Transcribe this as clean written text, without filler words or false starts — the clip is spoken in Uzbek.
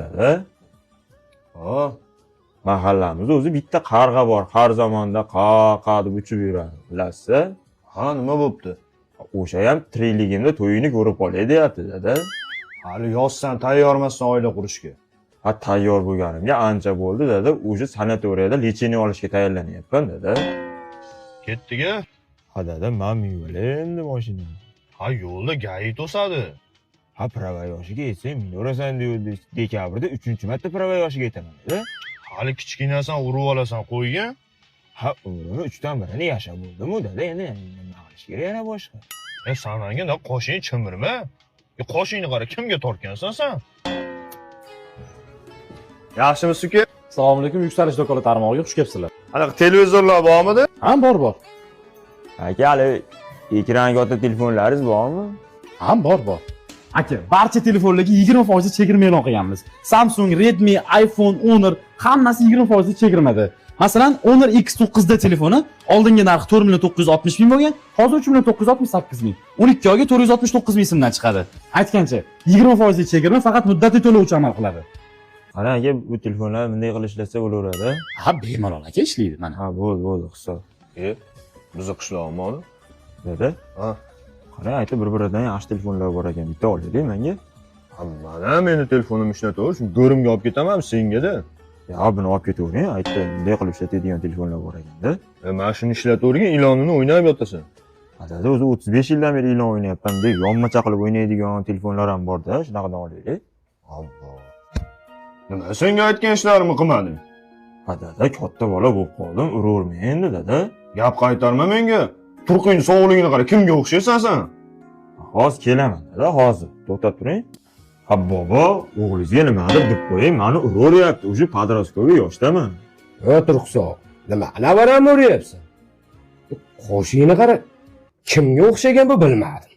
Dada. Ha, Mahallamizda o'zi bitta qarg'a bor. Har zamonda qa deb uchib yuradi. Bilasizmi? ha nima bo'pti? O'sha ham tirikligimda to'yini ko'rib qolay deyapti, dada. Hali yozsan tayyormassan oila qurishga. Ha, tayyor bo'lganimga ancha bo'ldi, dada. O'sha sanatoriyada lecheniya olishga tayyorlanyapman, dada. Ketdiga? Ha, dada, men yo'lay endi mashinani. Ha, yo'lda gai to'sadi. Ha, prava yoshiga yetsang, minораsan deydi. Dekabrda 3-marta prava yoshiga yetaman, dada. Hali kichkinasan urib olasan qo'yga. Ha, umrimni 3dan birini yashab bo'ldim-ku, dada. Endi nima qilish kerak yana boshqa? San manga qoshingni chimirma. Qoshingni qara, kimga tortgansan sen? Yaxshimisiz uka? Assalomu alaykum, Yuksalish do'koni tarmog'iga xush kelibsizlar. Anaqa televizorlar bormidi? Ha, bor. Aka, hali ekranga o'ta telefonlaringiz bormi? Ha, bor. Aka, barcha telefonlarga 20% chegirma e'lon qilganmiz. Samsung, Redmi, iPhone, Honor hammasi 20% chegirmada. Masalan, Honor X9 da telefoni oldingi narxi 4.960 ming bo'lgan, hozir 3.968 ming. 12 oyga 469 ming so'mdan chiqadi. Aytgancha, 20% chegirma faqat muddati to'lovchi amal qiladi. Qara aka, bu telefonlar bunday qilib ishlasa bo'laveradi. Ha, bemalol aka ishlaydi mana. Ha, bo'ldi, hisob. Bizni qishlog'imi? Dada, Ha. qara aytib bir-biridan yaxshi telefonlar bor ekan, bitta olaylik menga. Ha, mana meni telefonimni ishlataver, shu go'rimga olib ketaman senga-da. Ya, buni olib ketavering, aytdi, bunday qilib ishlatadigan telefonlar bor ekanda. Mana shuni ishlatavergan, ilonini o'ynab yotasan. Ha, dada, o'zi 35 yildan beri ilon o'ynayapman deb, yonmacha qilib o'ynaydigan telefonlar ham bor-da, shunaqadan olaylik. Alloh. Nima senga aytgan ishlarimni qilmading? Ha, dada, katta bola bo'lib qoldim, uraverma endi, dada. Gap qaytarma menga. Turqing sog'lig'ini qara, kimga o'xshaysan sen? Hozir kelaman, dada, hozir. To'xtab turing. Ha, bobo, o'g'lingizga nimadir deb qo'ying, meni uraveryapti. O'sha podroskoga yoshdaman. Turqsoq, nima anavarani uryapsan? Qoshingni qara, kimga o'xshagan bu bilmadim.